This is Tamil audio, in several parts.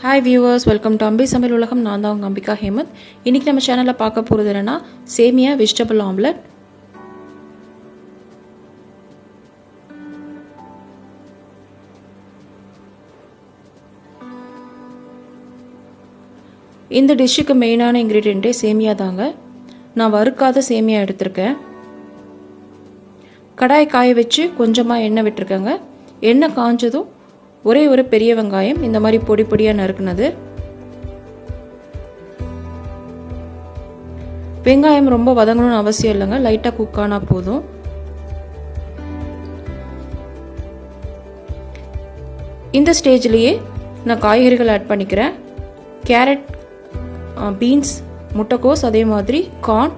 Hi viewers, welcome to Ambi Samil Ulagam. நான் தான் உங்க அம்பிகா ஹேமந்த். இன்னைக்கு நம்ம சேனல்ல பார்க்க போறது என்னன்னா சேமியா வெஜிடபிள் ஆம்லெட். இந்த டிஷ்ஷுக்கு மெயினான இன்கிரிடியன்ட்டே சேமியா தாங்க. நான் வறுக்காத சேமியா எடுத்திருக்கேன். கடாய் காய வச்சு கொஞ்சமா எண்ணெய் விட்டுருக்கேங்க. எண்ணெய் காஞ்சதும் ஒரே ஒரு பெரிய வெங்காயம் இந்த மாதிரி பொடி பொடியா நறுக்குனது. வெங்காயம் ரொம்ப வதங்கணும்னு அவசியம் இல்லைங்க, லைட்டா குக் ஆனா போதும். இந்த ஸ்டேஜ்லயே நான் காய்கறிகள் ஆட் பண்ணிக்கிறேன். கேரட், பீன்ஸ், முட்டைக்கோஸ், அதே மாதிரி கார்ன்,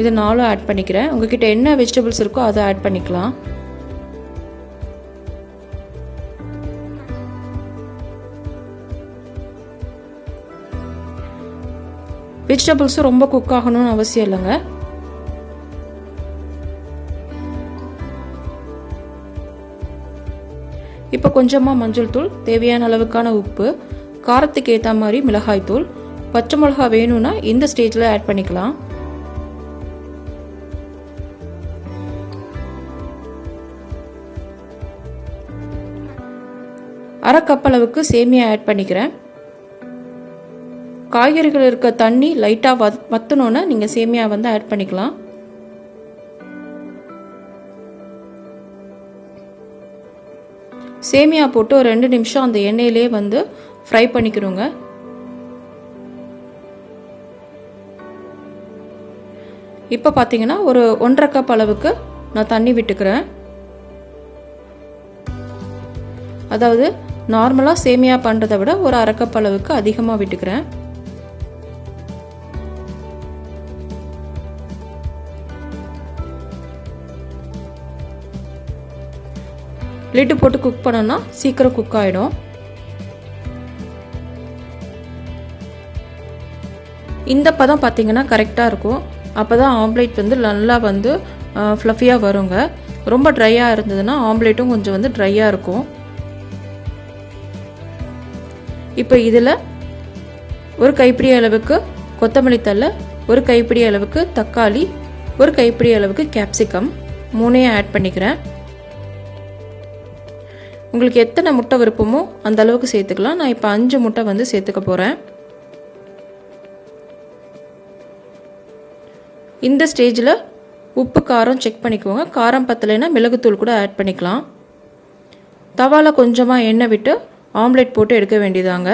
இது 4 ஆட் பண்ணிக்கிறேன். உங்ககிட்ட என்ன வெஜிடபிள்ஸ் இருக்கோ அதை ஆட் பண்ணிக்கலாம். வெஜிடபிள்ஸும் ரொம்ப குக் ஆகணும்னு அவசியம் இல்லைங்க. இப்போ கொஞ்சமாக மஞ்சள் தூள், தேவையான அளவுக்கான உப்பு, காரத்துக்கு ஏற்ற மாதிரி மிளகாய் தூள், பச்சை மிளகா வேணும்னா இந்த ஸ்டேஜில் ஆட் பண்ணிக்கலாம். அரை கப் அளவுக்கு சேமியா ஆட் பண்ணிக்கிறேன். காய்கறிகள் இருக்க தண்ணி லைட்டாக வத்தணும்னா நீங்கள் சேமியா ஆட் பண்ணிக்கலாம். சேமியா போட்டு ஒரு 2 நிமிஷம் அந்த எண்ணெயிலே ஃப்ரை பண்ணிக்கிறோங்க. இப்போ பார்த்தீங்கன்னா ஒரு 1.5 கப் அளவுக்கு நான் தண்ணி விட்டுக்கிறேன். அதாவது நார்மலாக சேமியா பண்ணுறதை விட ஒரு அரை கப் அளவுக்கு அதிகமாக விட்டுக்கிறேன். லிட்டு போட்டு குக் பண்ணோம்னா சீக்கிரம் குக் ஆகிடும். இந்த பதம் பார்த்தீங்கன்னா கரெக்டாக இருக்கும். அப்போ தான் ஆம்லேட் நல்லா ஃப்ளஃபியாக வருங்க. ரொம்ப ட்ரையாக இருந்ததுன்னா ஆம்லேட்டும் கொஞ்சம் ட்ரையாக இருக்கும். இப்போ இதில் ஒரு கைப்பிடி அளவுக்கு கொத்தமல்லி தழை, ஒரு கைப்பிடி அளவுக்கு தக்காளி, ஒரு கைப்பிடி அளவுக்கு கேப்சிகம் 3 ஆட் பண்ணிக்கிறேன். உங்களுக்கு எத்தனை முட்டை விருப்பமோ அந்த அளவுக்கு சேர்த்துக்கலாம். நான் இப்போ 5 முட்டை சேர்த்துக்க போகிறேன். இந்த ஸ்டேஜில் உப்பு காரம் செக் பண்ணிக்கோங்க. காரம் பத்தலைன்னா மிளகுத்தூள் கூட ஆட் பண்ணிக்கலாம். தவால கொஞ்சமாக எண்ணெய் விட்டு ஆம்லேட் போட்டு எடுக்க வேண்டியதாங்க.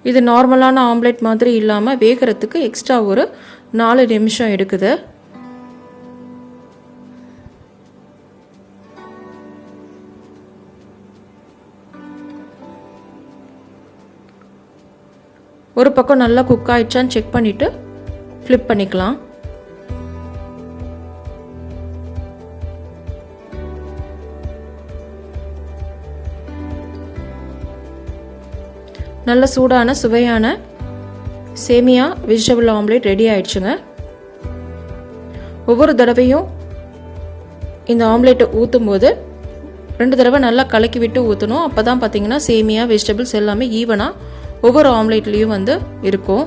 இது நார்மலான ஆம்லேட் மாதிரி இல்லாமல் வேகிறதுக்கு எக்ஸ்ட்ரா ஒரு 4 நிமிஷம் எடுக்குது. ஒரு பக்கம் நல்லா குக் ஆயிடுச்சான்னு செக் பண்ணிட்டு ஃப்ளிப் பண்ணிக்கலாம். நல்ல சூடான சுவையான சேமியா வெஜிடபிள் ஆம்லேட் ரெடி ஆயிடுச்சுங்க. ஒவ்வொரு தடவையும் இந்த ஆம்லேட்டை ஊற்றும் போது 2 தடவை நல்லா கலக்கி விட்டு ஊற்றணும். அப்போ தான் பார்த்தீங்கன்னா சேமியா வெஜிடபிள்ஸ் எல்லாமே ஈவனாக ஒவ்வொரு ஆம்லேட்லேயும் இருக்கும்.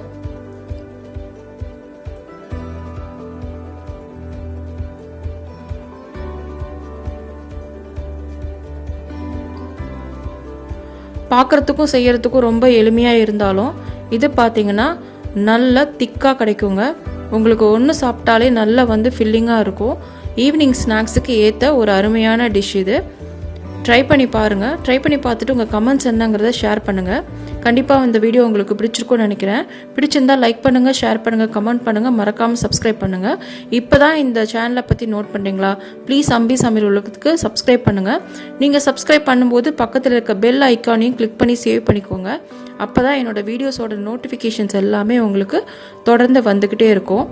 பார்க்குறதுக்கும் செய்யறதுக்கும் ரொம்ப எளிமையாக இருந்தாலும் இது பார்த்தீங்கன்னா நல்ல திக்காக கிடைக்குங்க. உங்களுக்கு ஒன்று சாப்பிட்டாலே நல்லா ஃபில்லிங்காக இருக்கும். ஈவினிங் ஸ்நாக்ஸுக்கு ஏற்ற ஒரு அருமையான டிஷ் இது. ட்ரை பண்ணி பாருங்கள். ட்ரை பண்ணி பார்த்துட்டு உங்கள் கமெண்ட்ஸ் என்னங்கிறத ஷேர் பண்ணுங்கள். கண்டிப்பாக இந்த வீடியோ உங்களுக்கு பிடிச்சிருக்கும்னு நினைக்கிறேன். பிடிச்சிருந்தா லைக் பண்ணுங்கள், ஷேர் பண்ணுங்கள், கமெண்ட் பண்ணுங்கள், மறக்காமல் சப்ஸ்கிரைப் பண்ணுங்கள். இப்போ தான் இந்த சேனலை பற்றி நோட் பண்ணுறீங்களா? ப்ளீஸ் அம்பி சமையல் உலகத்துக்கு சப்ஸ்கிரைப் பண்ணுங்கள். நீங்கள் சப்ஸ்கிரைப் பண்ணும்போது பக்கத்தில் இருக்க பெல் ஐக்கானையும் கிளிக் பண்ணி சேவ் பண்ணிக்கோங்க. அப்போ தான் என்னோடய வீடியோஸோட நோட்டிஃபிகேஷன்ஸ் எல்லாமே உங்களுக்கு தொடர்ந்து வந்துக்கிட்டே இருக்கும்.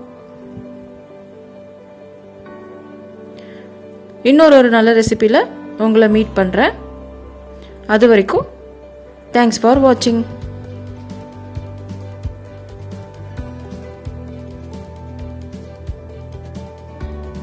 இன்னொரு நல்ல ரெசிபியில் உங்களை மீட் பண்ணுறேன். அது வரைக்கும் தேங்க்ஸ் ஃபார் வாட்சிங்.